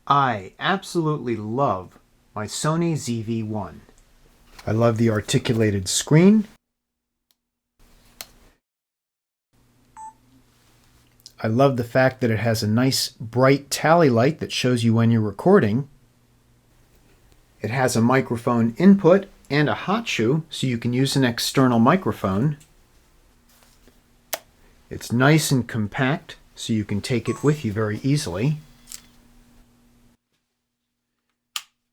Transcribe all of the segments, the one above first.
I absolutely love my Sony ZV-1. I love the articulated screen. I love the fact that it has a nice bright tally light that shows you when you're recording. It has a microphone input and a hot shoe, so you can use an external microphone. It's nice and compact, so you can take it with you very easily.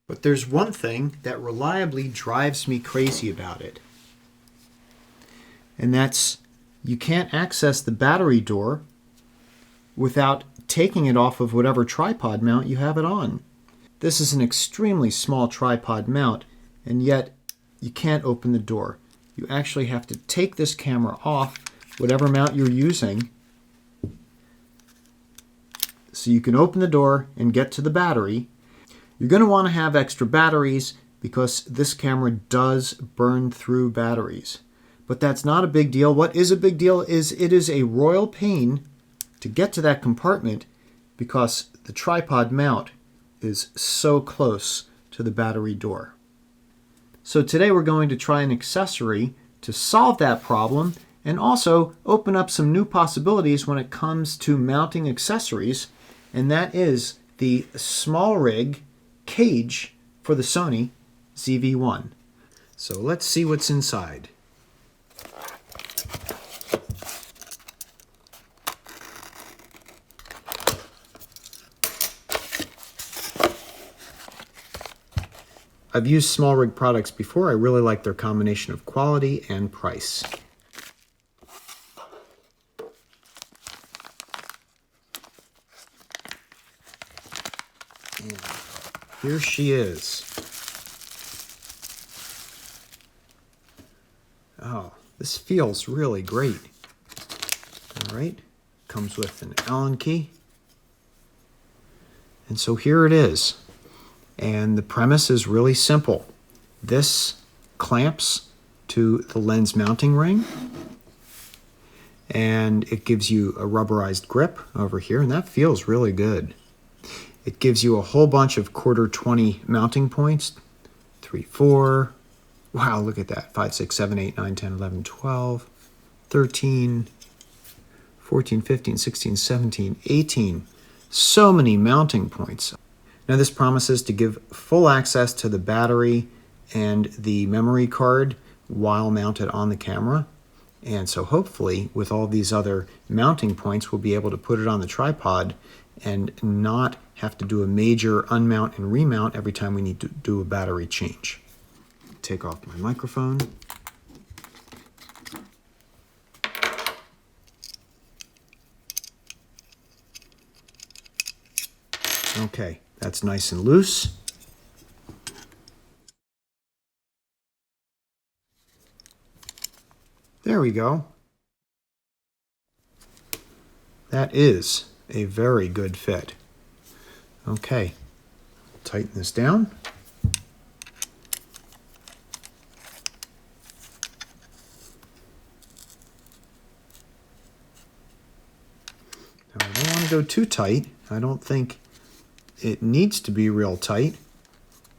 But there's one thing that reliably drives me crazy about it. And that's you can't access the battery door without taking it off of whatever tripod mount you have it on. This is an extremely small tripod mount, and yet you can't open the door. You actually have to take this camera off whatever mount you're using so you can open the door and get to the battery. You're going to want to have extra batteries because this camera does burn through batteries. But that's not a big deal. What is a big deal is it is a royal pain to get to that compartment because the tripod mount is so close to the battery door. So today we're going to try an accessory to solve that problem and also open up some new possibilities when it comes to mounting accessories, and that is the SmallRig Cage for the Sony ZV-1. So let's see what's inside. I've used SmallRig products before. I really like their combination of quality and price. And here she is. Oh, this feels really great. All right, comes with an Allen key. And so here it is. And the premise is really simple. This clamps to the lens mounting ring, and it gives you a rubberized grip over here, and that feels really good. It gives you a whole bunch of 1/4-20 mounting points. 3, 4, wow, look at that. 5, 6, 7, 8, 9, 10, 11, 12, 13, 14, 15, 16, 17, 18. So many mounting points. Now this promises to give full access to the battery and the memory card while mounted on the camera. And so hopefully with all these other mounting points, we'll be able to put it on the tripod and not have to do a major unmount and remount every time we need to do a battery change. Take off my microphone. Okay. That's nice and loose. There we go. That is a very good fit. Okay, tighten this down. Now, I don't want to go too tight. I don't think it needs to be real tight,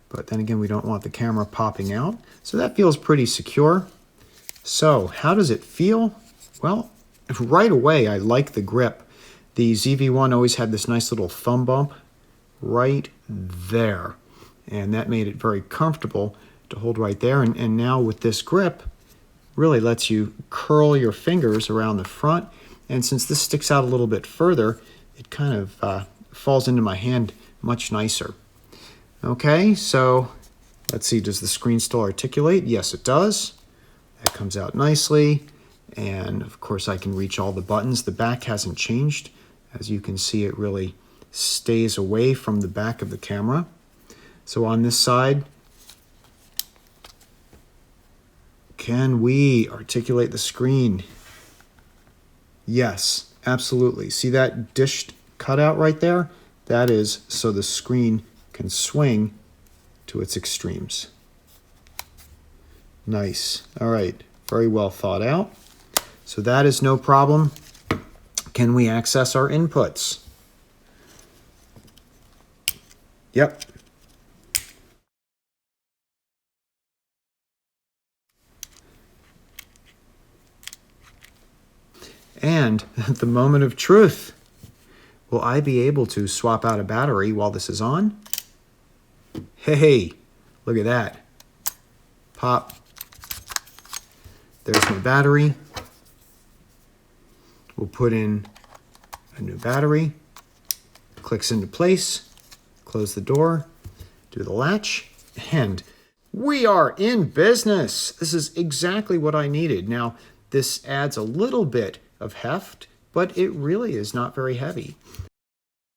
but then again, we don't want the camera popping out. So that feels pretty secure. So how does it feel? Well, right away, I like the grip. The ZV-1 always had this nice little thumb bump right there, and that made it very comfortable to hold right there. And now with this grip, really lets you curl your fingers around the front. And since this sticks out a little bit further, it kind of falls into my hand much nicer. Okay, so let's see, does the screen still articulate? Yes, it does. That comes out nicely. And of course, I can reach all the buttons. The back hasn't changed. As you can see, it really stays away from the back of the camera. So on this side, can we articulate the screen? Yes, absolutely. See that dished cutout right there? That is so the screen can swing to its extremes. Nice. All right. Very well thought out. So that is no problem. Can we access our inputs? Yep. And at the moment of truth, will I be able to swap out a battery while this is on? Hey, look at that. Pop. There's my battery. We'll put in a new battery. Clicks into place. Close the door. Do the latch. And we are in business. This is exactly what I needed. Now, this adds a little bit of heft, but it really is not very heavy.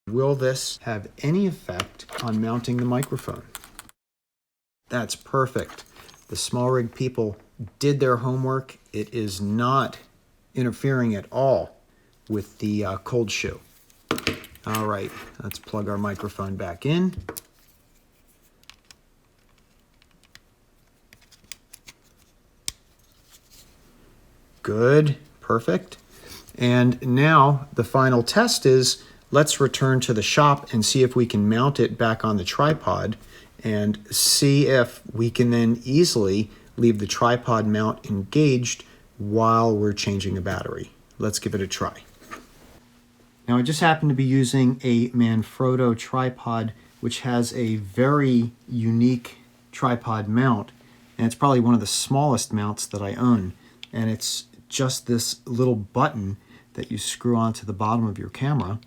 Will this have any effect on mounting the microphone? That's perfect. The SmallRig people did their homework. It is not interfering at all with the cold shoe. All right, let's plug our microphone back in. Good, perfect. And now the final test is, let's return to the shop and see if we can mount it back on the tripod and see if we can then easily leave the tripod mount engaged while we're changing a battery. Let's give it a try. Now I just happen to be using a Manfrotto tripod, which has a very unique tripod mount, and it's probably one of the smallest mounts that I own. And it's just this little button that you screw onto the bottom of your camera,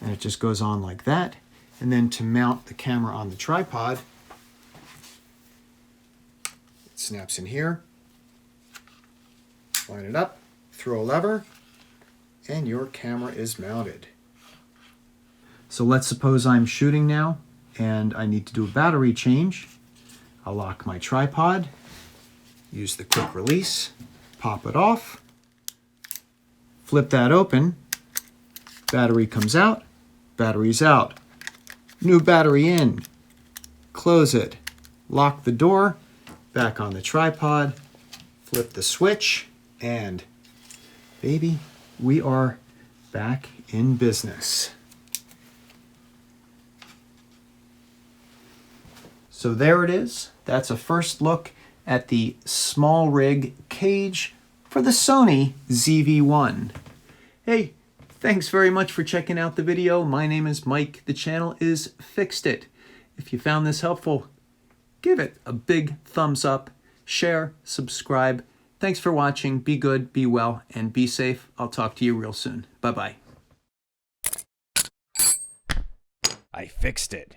and it just goes on like that. And then to mount the camera on the tripod, it snaps in here, line it up, throw a lever, and your camera is mounted. So let's suppose I'm shooting now and I need to do a battery change. I'll lock my tripod, use the quick release, pop it off, flip that open, battery comes out, battery's out. New battery in, close it, lock the door, back on the tripod, flip the switch, and baby, we are back in business. So there it is. That's a first look at the SmallRig Cage for the Sony ZV-1. Hey, thanks very much for checking out the video. My name is Mike. The channel is Fixed It. If you found this helpful, give it a big thumbs up, share, subscribe. Thanks for watching. Be good, be well, and be safe. I'll talk to you real soon. Bye-bye. I fixed it.